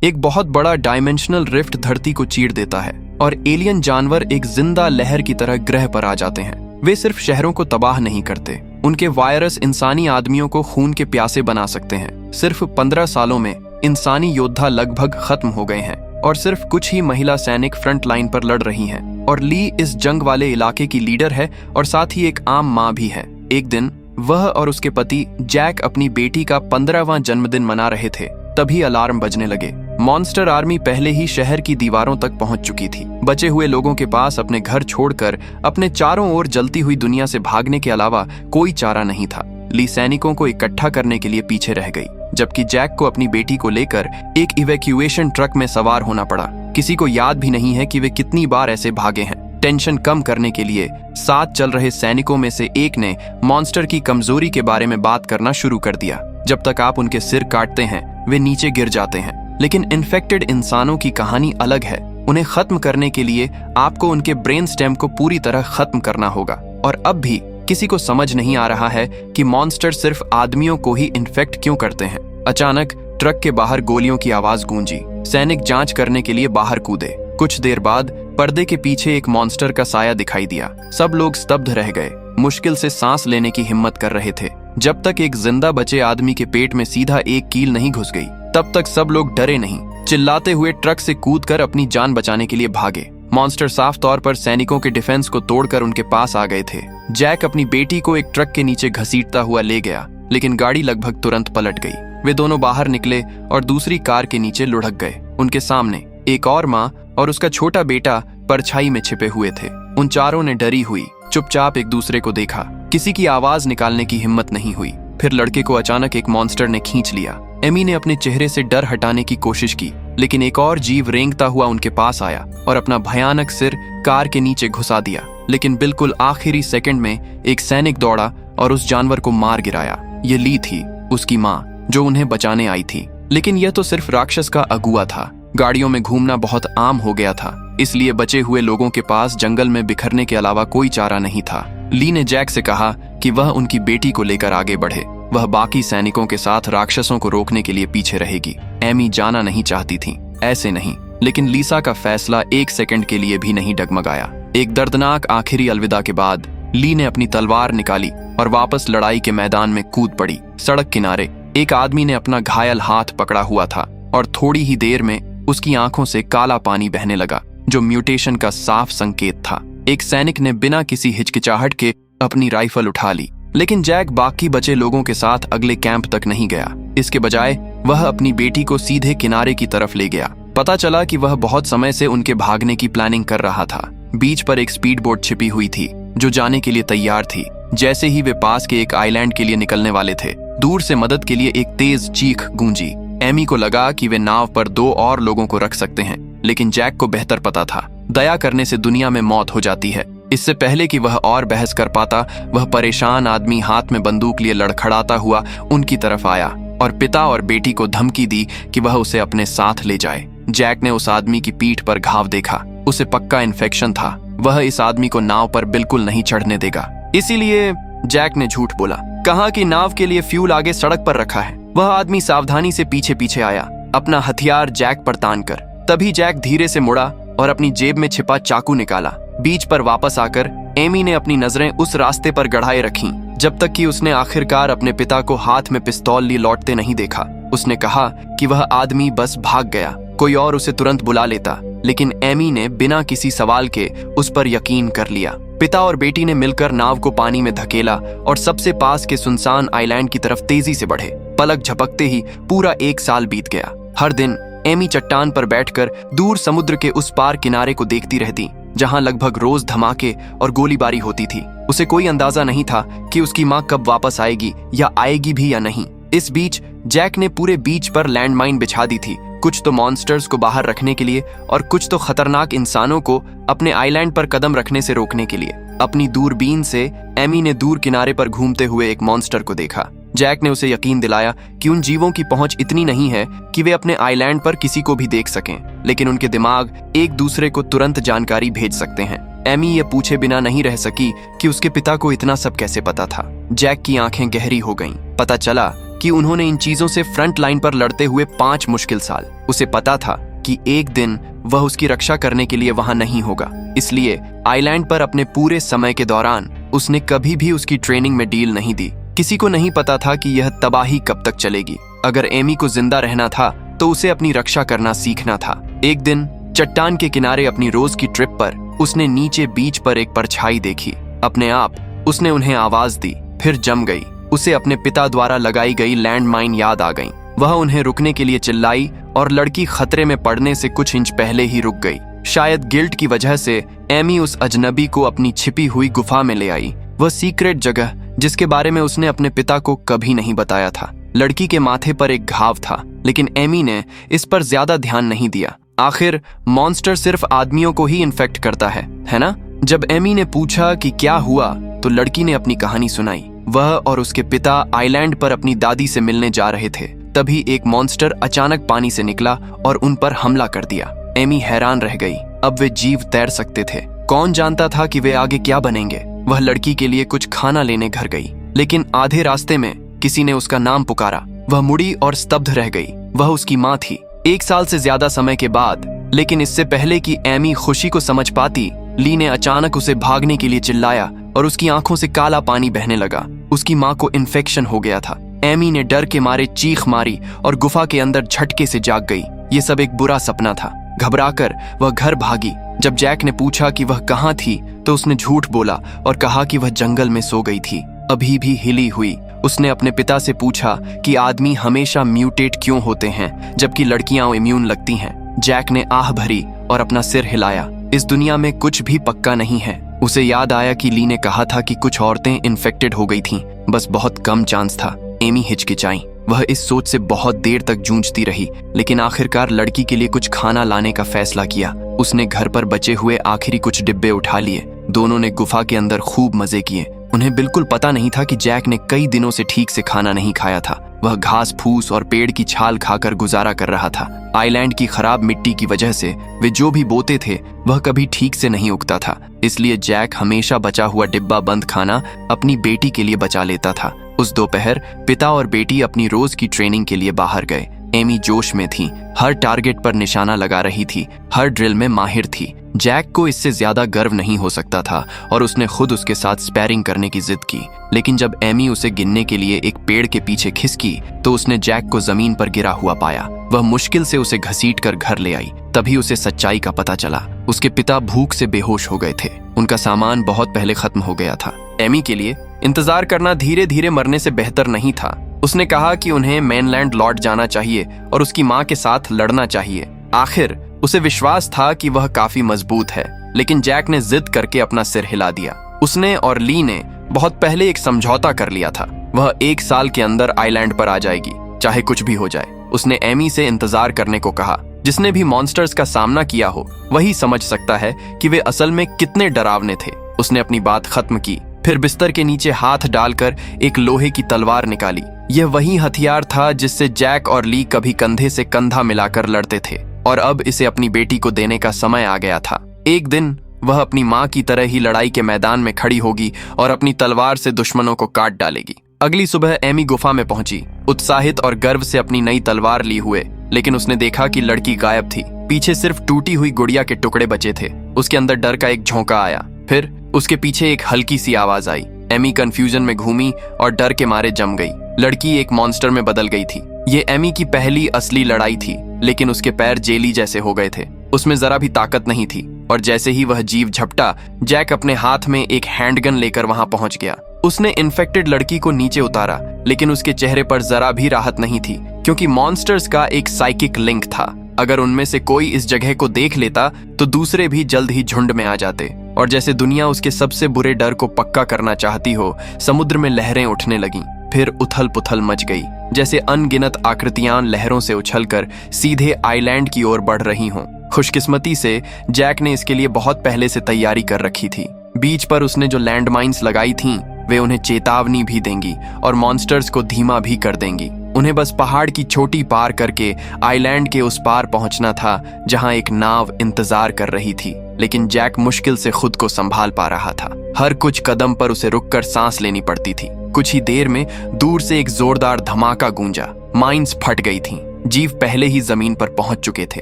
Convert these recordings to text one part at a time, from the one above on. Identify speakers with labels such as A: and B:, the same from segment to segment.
A: एक बहुत बड़ा डायमेंशनल रिफ्ट धरती को चीर देता है और एलियन जानवर एक जिंदा लहर की तरह ग्रह पर आ जाते हैं। वे सिर्फ शहरों को तबाह नहीं करते, उनके वायरस इंसानी आदमियों को खून के प्यासे बना सकते हैं। सिर्फ 15 सालों में इंसानी योद्धा लगभग खत्म हो गए हैं और सिर्फ कुछ ही महिला सैनिक फ्रंट लाइन पर लड़ रही हैं। और ली इस जंग वाले इलाके की लीडर है और साथ ही एक आम माँ भी है। एक दिन वह और उसके पति जैक अपनी बेटी का 15वां जन्मदिन मना रहे थे, तभी अलार्म बजने लगे। मॉन्स्टर आर्मी पहले ही शहर की दीवारों तक पहुंच चुकी थी। बचे हुए लोगों के पास अपने घर छोड़कर अपने चारों ओर जलती हुई दुनिया से भागने के अलावा कोई चारा नहीं था। ली सैनिकों को इकट्ठा करने के लिए पीछे रह गई, जबकि जैक को अपनी बेटी को लेकर एक इवैक्यूएशन ट्रक में सवार होना पड़ा। किसी को याद भी नहीं है कि वे कितनी बार ऐसे भागे हैं। टेंशन कम करने के लिए साथ चल रहे सैनिकों में से एक ने मॉन्स्टर की कमजोरी के बारे में बात करना शुरू कर दिया। जब तक आप उनके सिर काटते हैं वे नीचे गिर जाते हैं, लेकिन इन्फेक्टेड इंसानों की कहानी अलग है। उन्हें खत्म करने के लिए आपको उनके ब्रेन स्टेम को पूरी तरह खत्म करना होगा। और अब भी किसी को समझ नहीं आ रहा है कि मॉन्स्टर सिर्फ आदमियों को ही इन्फेक्ट क्यों करते हैं। अचानक ट्रक के बाहर गोलियों की आवाज गूंजी। सैनिक जांच करने के लिए बाहर कूदे। कुछ देर बाद पर्दे के पीछे एक मॉन्स्टर का साया दिखाई दिया। सब लोग स्तब्ध रह गए, मुश्किल से सांस लेने की हिम्मत कर रहे थे। जब तक एक जिंदा बचे आदमी के पेट में सीधा एक कील नहीं घुस गई, तब तक सब लोग डरे नहीं। चिल्लाते हुए ट्रक से कूदकर अपनी जान बचाने के लिए भागे। मॉन्स्टर साफ तौर पर सैनिकों के डिफेंस को तोड़कर उनके पास आ गए थे। जैक अपनी बेटी को एक ट्रक के नीचे घसीटता हुआ ले गया, लेकिन गाड़ी लगभग तुरंत पलट गई। वे दोनों बाहर निकले और दूसरी कार के नीचे लुढ़क गए। उनके सामने एक और माँ और उसका छोटा बेटा परछाई में छिपे हुए थे। उन चारों ने डरी हुई चुपचाप एक दूसरे को देखा। किसी की आवाज निकालने की हिम्मत नहीं हुई। फिर लड़के को अचानक एक मॉन्स्टर ने खींच लिया। एमी ने अपने चेहरे से डर हटाने की कोशिश की, लेकिन एक और जीव रेंगता हुआ उनके पास आया और अपना भयानक सिर कार के नीचे घुसा दिया। लेकिन बिल्कुल आखिरी सेकंड में एक सैनिक दौड़ा और उस जानवर को मार गिराया। ये ली थी, उसकी माँ, जो उन्हें बचाने आई थी। लेकिन यह तो सिर्फ राक्षस का अगुआ था। गाड़ियों में घूमना बहुत आम हो गया था, इसलिए बचे हुए लोगों के पास जंगल में बिखरने के अलावा कोई चारा नहीं था। ली ने जैक से कहा कि वह उनकी बेटी को लेकर आगे बढ़े। वह बाकी सैनिकों के साथ राक्षसों को रोकने के लिए पीछे रहेगी। एमी जाना नहीं चाहती थी, ऐसे नहीं, लेकिन लीसा का फैसला एक सेकंड के लिए भी नहीं डगमगाया। एक दर्दनाक आखिरी अलविदा के बाद ली ने अपनी तलवार निकाली और वापस लड़ाई के मैदान में कूद पड़ी। सड़क किनारे एक आदमी ने अपना घायल हाथ पकड़ा हुआ था और थोड़ी ही देर में उसकी आंखों से काला पानी बहने लगा, जो म्यूटेशन का साफ संकेत था। एक सैनिक ने बिना किसी हिचकिचाहट के अपनी राइफल उठा ली, लेकिन जैक बाकी बचे लोगों के साथ अगले कैंप तक नहीं गया। इसके बजाय वह अपनी बेटी को सीधे किनारे की तरफ ले गया। पता चला कि वह बहुत समय से उनके भागने की प्लानिंग कर रहा था। बीच पर एक स्पीड बोट छिपी हुई थी जो जाने के लिए तैयार थी। जैसे ही वे पास के एक आइलैंड के लिए निकलने वाले थे, दूर से मदद के लिए एक तेज चीख गूंजी। एमी को लगा कि वे नाव पर 2 और लोगों को रख सकते हैं, लेकिन जैक को बेहतर पता था, दया करने से दुनिया में मौत हो जाती है। इससे पहले कि वह और बहस कर पाता, वह परेशान आदमी हाथ में बंदूक लिए लड़खड़ाता हुआ उनकी तरफ आया और पिता और बेटी को धमकी दी कि वह उसे अपने साथ ले जाए। जैक ने उस आदमी की पीठ पर घाव देखा। उसे पक्का इन्फेक्शन था। वह इस आदमी को नाव पर बिल्कुल नहीं चढ़ने देगा। इसीलिए जैक ने झूठ बोला, कहा कि नाव के लिए फ्यूल आगे सड़क पर रखा है। वह आदमी सावधानी से पीछे पीछे आया, अपना हथियार जैक पर तान कर। तभी जैक धीरे से मुड़ा और अपनी जेब में छिपा चाकू निकाला। बीच पर वापस आकर एमी ने अपनी नजरें उस रास्ते पर गड़ाए रखीं, जब तक कि उसने आखिरकार अपने पिता को हाथ में पिस्तौल लिए लौटते नहीं देखा। उसने कहा कि वह आदमी बस भाग गया, कोई और उसे तुरंत बुला लेता, लेकिन एमी ने बिना किसी सवाल के उस पर यकीन कर लिया। पिता और बेटी ने मिलकर नाव को पानी में धकेला और सबसे पास के सुनसान आइलैंड की तरफ तेजी से बढ़े। पलक झपकते ही पूरा 1 साल बीत गया। हर दिन एमी चट्टान पर बैठकर दूर समुद्र के उस पार किनारे को देखती रहती, जहां लगभग रोज धमाके और गोलीबारी होती थी। उसे कोई अंदाजा नहीं था कि उसकी माँ कब वापस आएगी या आएगी भी या नहीं। इस बीच जैक ने पूरे बीच पर लैंडमाइन बिछा दी थी, कुछ तो मॉन्स्टर्स को बाहर रखने के लिए और कुछ तो खतरनाक इंसानों को अपने आइलैंड पर कदम रखने से रोकने के लिए। अपनी दूरबीन से एमी ने दूर किनारे पर घूमते हुए एक मॉन्स्टर को देखा। जैक ने उसे यकीन दिलाया कि उन जीवों की पहुंच इतनी नहीं है कि वे अपने आइलैंड पर किसी को भी देख सकें, लेकिन उनके दिमाग एक दूसरे को तुरंत जानकारी भेज सकते हैं। एमी ये पूछे बिना नहीं रह सकी कि उसके पिता को इतना सब कैसे पता था। जैक की आंखें गहरी हो गईं। पता चला कि उन्होंने इन चीजों से फ्रंट लाइन पर लड़ते हुए 5 मुश्किल साल। उसे पता था कि एक दिन वह उसकी रक्षा करने के लिए वहां नहीं होगा, इसलिए आइलैंड पर अपने पूरे समय के दौरान उसने कभी भी उसकी ट्रेनिंग में डील नहीं दी। किसी को नहीं पता था कि यह तबाही कब तक चलेगी। अगर एमी को जिंदा रहना था तो उसे अपनी रक्षा करना सीखना था। एक दिन चट्टान के किनारे अपनी रोज की ट्रिप पर उसने नीचे बीच पर एक परछाई देखी। अपने आप उसने उन्हें आवाज दी, फिर जम गई। उसे अपने पिता द्वारा लगाई गई लैंडमाइन याद आ गई। वह उन्हें रुकने के लिए चिल्लाई और लड़की खतरे में पड़ने से कुछ इंच पहले ही रुक गई। शायद गिल्ट की वजह से एमी उस अजनबी को अपनी छिपी हुई गुफा में ले आई, वह सीक्रेट जगह जिसके बारे में उसने अपने पिता को कभी नहीं बताया था। लड़की के माथे पर एक घाव था, लेकिन एमी ने इस पर ज्यादा ध्यान नहीं दिया। आखिर मॉन्स्टर सिर्फ आदमियों को ही इन्फेक्ट करता है ना? जब एमी ने पूछा कि क्या हुआ तो लड़की ने अपनी कहानी सुनाई। वह और उसके पिता आइलैंड पर अपनी दादी से मिलने जा रहे थे। तभी एक मॉन्स्टर अचानक पानी से निकला और उन पर हमला कर दिया। एमी हैरान रह गई। अब वे जीव तैर सकते थे। कौन जानता था कि वे आगे क्या बनेंगे। वह लड़की के लिए कुछ खाना लेने घर गई, लेकिन आधे रास्ते में किसी ने उसका नाम पुकारा। वह मुड़ी और स्तब्ध रह गई। वह उसकी माँ थी। 1 साल से ज्यादा समय के बाद, लेकिन इससे पहले कि एमी खुशी को समझ पाती, ली ने अचानक उसे भागने के लिए चिल्लाया और उसकी आंखों से काला पानी बहने लगा। उसकी माँ को इन्फेक्शन हो गया था। एमी ने डर के मारे चीख मारी और गुफा के अंदर झटके से जाग गई। ये सब एक बुरा सपना था। घबराकर वह घर भागी। जब जैक ने पूछा कि वह कहाँ थी तो उसने झूठ बोला और कहा कि वह जंगल में सो गई थी, अभी भी हिली हुई। उसने अपने पिता से पूछा कि आदमी हमेशा म्यूटेट क्यों होते हैं जबकि लड़कियां इम्यून लगती हैं। जैक ने आह भरी और अपना सिर हिलाया। इस दुनिया में कुछ भी पक्का नहीं है। उसे याद आया कि ली ने कहा था कि कुछ औरतें इन्फेक्टेड हो गई थीं, बस बहुत कम चांस था। एमी हिचकिचाई। वह इस सोच से बहुत देर तक जूझती रही, लेकिन आखिरकार लड़की के लिए कुछ खाना लाने का फैसला किया। उसने घर पर बचे हुए आखिरी कुछ डिब्बे उठा लिए। दोनों ने गुफा के अंदर खूब मजे किए। उन्हें बिल्कुल पता नहीं था कि जैक ने कई दिनों से ठीक से खाना नहीं खाया था। वह घास फूस और पेड़ की छाल खाकर गुजारा कर रहा था। आइलैंड की खराब मिट्टी की वजह से वे जो भी बोते थे वह कभी ठीक से नहीं उगता था, इसलिए जैक हमेशा बचा हुआ डिब्बा बंद खाना अपनी बेटी के लिए बचा लेता था। उस दोपहर पिता और बेटी अपनी रोज की ट्रेनिंग के लिए बाहर गए। एमी जोश में थी, हर टारगेट पर निशाना लगा रही थी, हर ड्रिल में माहिर थी। जैक को इससे ज्यादा गर्व नहीं हो सकता था और उसने खुद उसके साथ स्पैरिंग करने की जिद की। लेकिन जब एमी उसे गिनने के लिए एक पेड़ के पीछे खिसकी तो उसने जैक को जमीन पर गिरा हुआ पाया। वह मुश्किल से उसे घसीटकर घर ले आई। तभी उसे सच्चाई का पता चला। उसके पिता भूख से बेहोश हो गए थे। उनका सामान बहुत पहले खत्म हो गया था। एमी के लिए इंतजार करना धीरे धीरे मरने से बेहतर नहीं था। उसने कहा कि उन्हें मेनलैंड लौट जाना चाहिए और उसकी माँ के साथ लड़ना चाहिए। आखिर उसे विश्वास था कि वह काफी मजबूत है, लेकिन जैक ने जिद करके अपना सिर हिला दिया। उसने और ली ने बहुत पहले एक समझौता कर लिया था। वह 1 साल के अंदर आइलैंड पर आ जाएगी, चाहे कुछ भी हो जाए। उसने एमी से इंतजार करने को कहा। जिसने भी मॉन्स्टर्स का सामना किया हो वही समझ सकता है कि वे असल में कितने डरावने थे। उसने अपनी बात खत्म की, फिर बिस्तर के नीचे हाथ डालकर एक लोहे की तलवार निकाली। यह वही हथियार था जिससे जैक और ली कभी कंधे से कंधा मिलाकर लड़ते थे, और अब इसे अपनी बेटी को देने का समय आ गया था। एक दिन वह अपनी माँ की तरह ही लड़ाई के मैदान में खड़ी होगी और अपनी तलवार से दुश्मनों को काट डालेगी। अगली सुबह एमी गुफा में पहुंची, उत्साहित और गर्व से अपनी नई तलवार ली हुए, लेकिन उसने देखा कि लड़की गायब थी। पीछे सिर्फ टूटी हुई गुड़िया के टुकड़े बचे थे। उसके अंदर डर का एक झोंका आया, फिर उसके पीछे एक हल्की सी आवाज आई। एमी कंफ्यूजन में घूमी और डर के मारे जम गई। लड़की एक मॉन्स्टर में बदल गई थी। ये एमी की पहली असली लड़ाई थी, लेकिन उसके पैर जेली जैसे हो गए थे। उसमें जरा भी ताकत नहीं थी, और जैसे ही वह जीव झपटा, जैक अपने हाथ में एक हैंडगन लेकर वहां पहुंच गया। उसने इन्फेक्टेड लड़की को नीचे उतारा, लेकिन उसके चेहरे पर जरा भी राहत नहीं थी, क्योंकि मॉन्स्टर्स का एक साइकिक लिंक था। अगर उनमें से कोई इस जगह को देख लेता तो दूसरे भी जल्द ही झुंड में आ जाते, और जैसे दुनिया उसके सबसे बुरे डर को पक्का करना चाहती हो, समुद्र में लहरें उठने लगीं। फिर उथल पुथल मच गई, जैसे अनगिनत आकृतियां लहरों से उछलकर सीधे आइलैंड की ओर बढ़ रही हों। खुशकिस्मती से जैक ने इसके लिए बहुत पहले से तैयारी कर रखी थी। बीच पर उसने जो लैंडमाइंस लगाई थीं, वे उन्हें चेतावनी भी देंगी और मॉन्स्टर्स को धीमा भी कर देंगी। उन्हें बस पहाड़ की चोटी पार करके आइलैंड के उस पार पहुंचना था, जहां एक नाव इंतजार कर रही थी। लेकिन जैक मुश्किल से खुद को संभाल पा रहा था। हर कुछ कदम पर उसे रुककर सांस लेनी पड़ती थी। कुछ ही देर में दूर से एक जोरदार धमाका गूंजा। माइंस फट गई थीं। जीव पहले ही जमीन पर पहुंच चुके थे।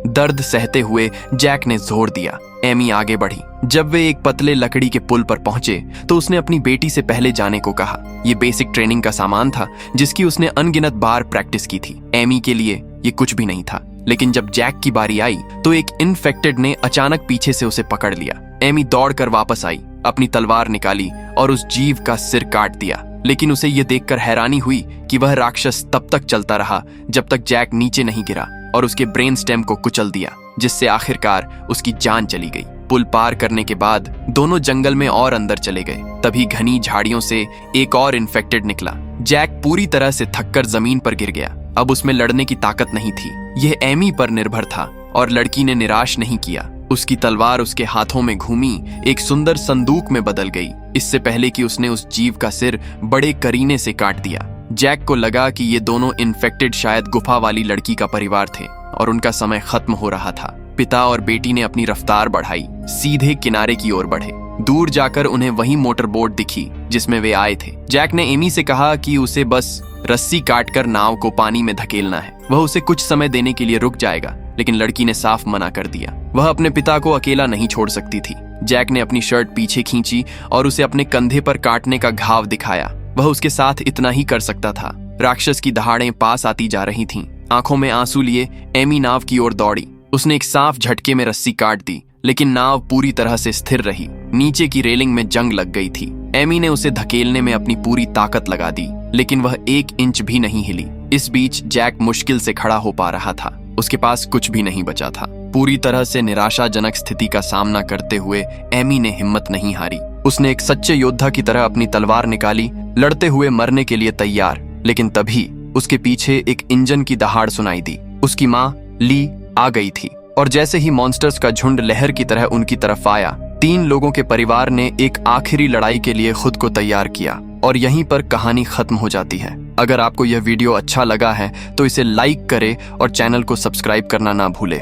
A: दर्द सहते हुए जैक ने जोर दिया। एमी आगे बढ़ी। जब वे एक पतले लकड़ी के पुल पर पहुंचे तो उसने अपनी बेटी से पहले जाने को कहा। ये बेसिक ट्रेनिंग का सामान था जिसकी उसने अनगिनत बार प्रैक्टिस की थी। एमी के लिए ये कुछ भी नहीं था, लेकिन जब जैक की बारी आई तो एक इन्फेक्टेड ने अचानक पीछे से उसे पकड़ लिया। एमी दौड़कर वापस आई, अपनी तलवार निकाली और उस जीव का सिर काट दिया। लेकिन उसे यह देखकर हैरानी हुई कि वह राक्षस तब तक चलता रहा जब तक जैक नीचे नहीं गिरा और उसके ब्रेन स्टेम को कुचल दिया, जिससे आखिरकार उसकी जान चली गई। पुल पार करने के बाद दोनों जंगल में और अंदर चले गए। तभी घनी झाड़ियों से एक और इन्फेक्टेड निकला। जैक पूरी तरह से थककर जमीन पर गिर गया। अब उसमें लड़ने की ताकत नहीं थी। यह एमी पर निर्भर था और लड़की ने निराश नहीं किया। उसकी तलवार उसके हाथों में घूमी एक सुंदर संदूक में बदल गई, इससे पहले कि उसने उस जीव का सिर बड़े करीने से काट दिया। जैक को लगा कि ये दोनों इन्फेक्टेड शायद गुफा वाली लड़की का परिवार थे और उनका समय खत्म हो रहा था। पिता और बेटी ने अपनी रफ्तार बढ़ाई, सीधे किनारे की ओर बढ़े। दूर जाकर उन्हें वही मोटर बोट दिखी जिसमें वे आए थे। जैक ने एमी से कहा कि उसे बस रस्सी काटकर नाव को पानी में धकेलना है। वह उसे कुछ समय देने के लिए रुक जाएगा, लेकिन लड़की ने साफ मना कर दिया। वह अपने पिता को अकेला नहीं छोड़ सकती थी। जैक ने अपनी शर्ट पीछे खींची और उसे अपने कंधे पर काटने का घाव दिखाया। वह उसके साथ इतना ही कर सकता था। राक्षस की दहाड़ें पास आती जा रही थीं। आंखों में आंसू लिए एमी नाव की ओर दौड़ी। उसने एक साफ झटके में रस्सी काट दी, लेकिन नाव पूरी तरह से स्थिर रही। नीचे की रेलिंग में जंग लग गई थी। एमी ने उसे धकेलने में अपनी पूरी ताकत लगा दी, लेकिन वह 1 इंच भी नहीं हिली। इस बीच जैक मुश्किल से खड़ा हो पा रहा था। उसके पास कुछ भी नहीं बचा था। पूरी तरह से निराशाजनक स्थिति का सामना करते हुए एमी ने हिम्मत नहीं हारी। उसने एक सच्चे योद्धा की तरह अपनी तलवार निकाली, लड़ते हुए मरने के लिए तैयार। लेकिन तभी उसके पीछे एक इंजन की दहाड़ सुनाई दी। उसकी माँ ली आ गई थी और जैसे ही मॉन्स्टर्स का झुंड लहर की तरह उनकी तरफ आया, 3 लोगों के परिवार ने एक आखिरी लड़ाई के लिए खुद को तैयार किया और यहीं पर कहानी खत्म हो जाती है। अगर आपको यह वीडियो अच्छा लगा है तो इसे लाइक करें और चैनल को सब्सक्राइब करना ना भूलें।